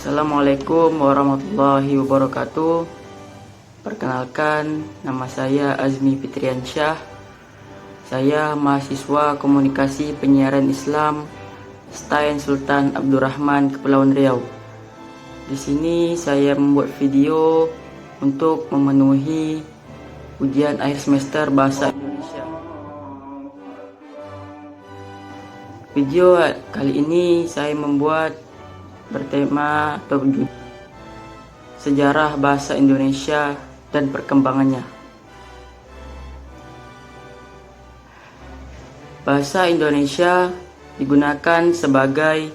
Assalamualaikum warahmatullahi wabarakatuh. Perkenalkan, nama saya Azmi Fitriansyah. Saya mahasiswa Komunikasi Penyiaran Islam STAN Sultan Abdurrahman, Kepulauan Riau. Di sini saya membuat video untuk memenuhi ujian akhir semester Bahasa Indonesia. Video kali ini saya membuat bertema atau sejarah bahasa Indonesia dan perkembangannya. Bahasa Indonesia digunakan sebagai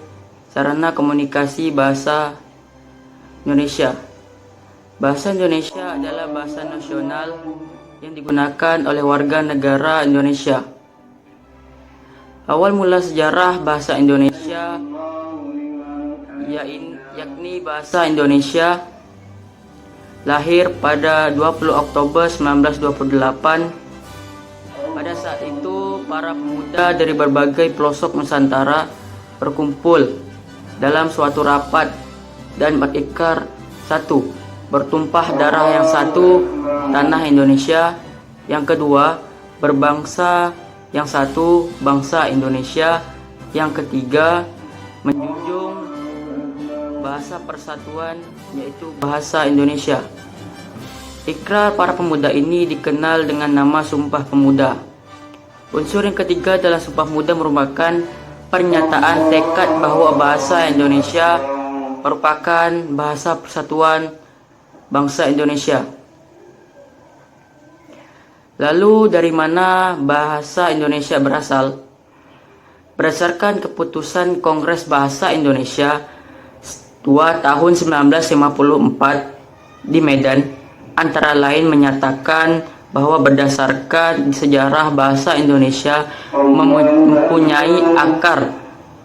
sarana komunikasi bahasa Indonesia. Bahasa Indonesia adalah bahasa nasional yang digunakan oleh warga negara Indonesia. Awal mula sejarah bahasa Indonesia yakni bahasa Indonesia lahir pada 20 Oktober 1928. Pada saat itu, para pemuda dari berbagai pelosok Nusantara berkumpul dalam suatu rapat dan berikrar satu, bertumpah darah yang satu, tanah Indonesia. Yang kedua, berbangsa yang satu, bangsa Indonesia. Yang ketiga, menjunjung bahasa persatuan, yaitu bahasa Indonesia. Ikrar para pemuda ini dikenal dengan nama Sumpah Pemuda. Unsur yang ketiga dalam Sumpah Pemuda merupakan pernyataan tekad bahwa bahasa Indonesia merupakan bahasa persatuan bangsa Indonesia. Lalu dari mana bahasa Indonesia berasal? Berdasarkan keputusan Kongres Bahasa Indonesia 2 tahun 1954 di Medan, antara lain menyatakan bahwa berdasarkan sejarah bahasa Indonesia mempunyai akar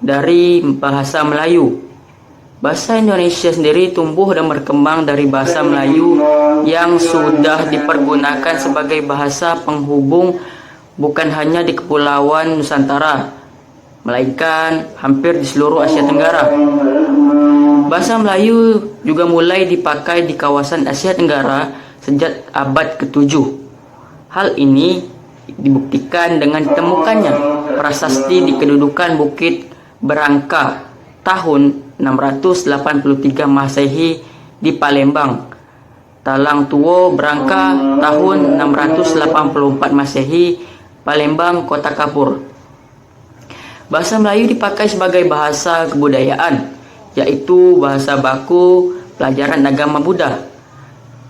dari bahasa Melayu. Bahasa Indonesia sendiri tumbuh dan berkembang dari bahasa Melayu yang sudah dipergunakan sebagai bahasa penghubung bukan hanya di Kepulauan Nusantara, melainkan hampir di seluruh Asia Tenggara. Bahasa Melayu juga mulai dipakai di kawasan Asia Tenggara sejak abad ke-7. Hal ini dibuktikan dengan ditemukannya prasasti di kedudukan Bukit Berangka tahun 683 Masehi di Palembang, Talang Tuo Berangka tahun 684 Masehi, Palembang, Kota Kapur. Bahasa Melayu dipakai sebagai bahasa kebudayaan, yaitu bahasa baku pelajaran agama Buddha.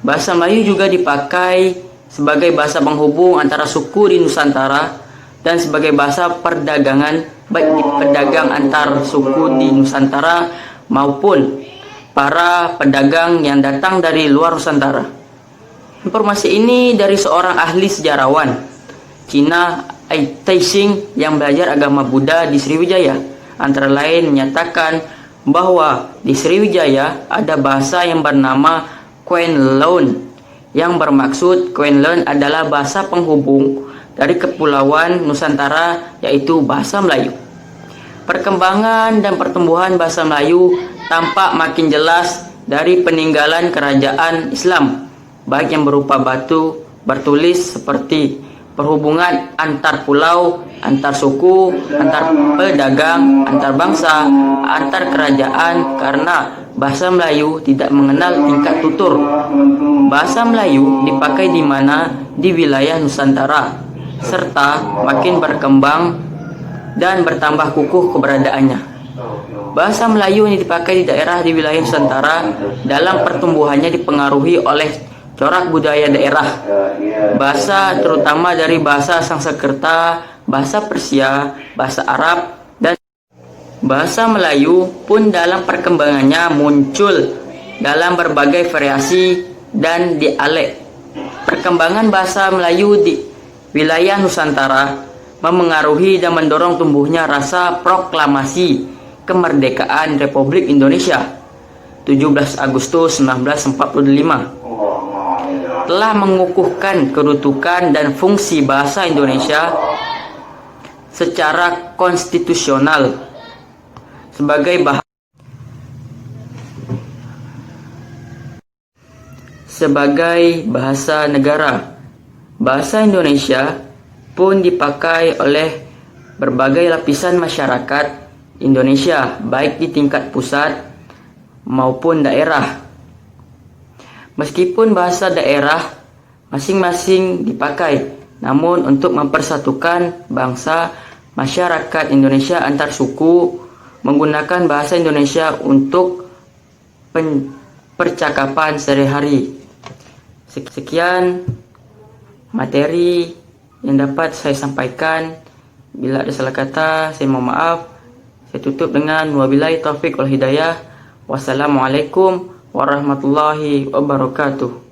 Bahasa Melayu juga dipakai sebagai bahasa penghubung antara suku di Nusantara dan sebagai bahasa perdagangan, baik di pedagang antar suku di Nusantara maupun para pedagang yang datang dari luar Nusantara. Informasi ini dari seorang ahli sejarawan Cina, Ai Taixing, yang belajar agama Buddha di Sriwijaya. Antara lain menyatakan bahwa di Sriwijaya ada bahasa yang bernama Kwenlun, yang bermaksud Kwenlun adalah bahasa penghubung dari Kepulauan Nusantara, yaitu bahasa Melayu. Perkembangan dan pertumbuhan bahasa Melayu tampak makin jelas dari peninggalan kerajaan Islam, baik yang berupa batu bertulis seperti perhubungan antar pulau, antar suku, antar pedagang, antar bangsa, antar kerajaan, karena bahasa Melayu tidak mengenal tingkat tutur. Bahasa Melayu dipakai di mana? Di wilayah Nusantara, serta makin berkembang dan bertambah kukuh keberadaannya. Bahasa Melayu yang dipakai di daerah di wilayah Nusantara dalam pertumbuhannya dipengaruhi oleh corak budaya daerah. Bahasa terutama dari bahasa Sanskerta, bahasa Persia, bahasa Arab, dan bahasa Melayu pun dalam perkembangannya muncul dalam berbagai variasi dan dialek. Perkembangan bahasa Melayu di wilayah Nusantara memengaruhi dan mendorong tumbuhnya rasa proklamasi kemerdekaan Republik Indonesia 17 Agustus 1945. Telah mengukuhkan kedudukan dan fungsi bahasa Indonesia secara konstitusional sebagai bahasa sebagai bahasa negara. Bahasa Indonesia pun dipakai oleh berbagai lapisan masyarakat Indonesia, baik di tingkat pusat maupun daerah. Meskipun bahasa daerah masing-masing dipakai, namun untuk mempersatukan bangsa masyarakat Indonesia antar suku menggunakan bahasa Indonesia untuk percakapan sehari-hari. Sekian materi yang dapat saya sampaikan. Bila ada salah kata, saya mohon maaf. Saya tutup dengan wabillahi taufik wal hidayah. Wassalamualaikum warahmatullahi wabarakatuh.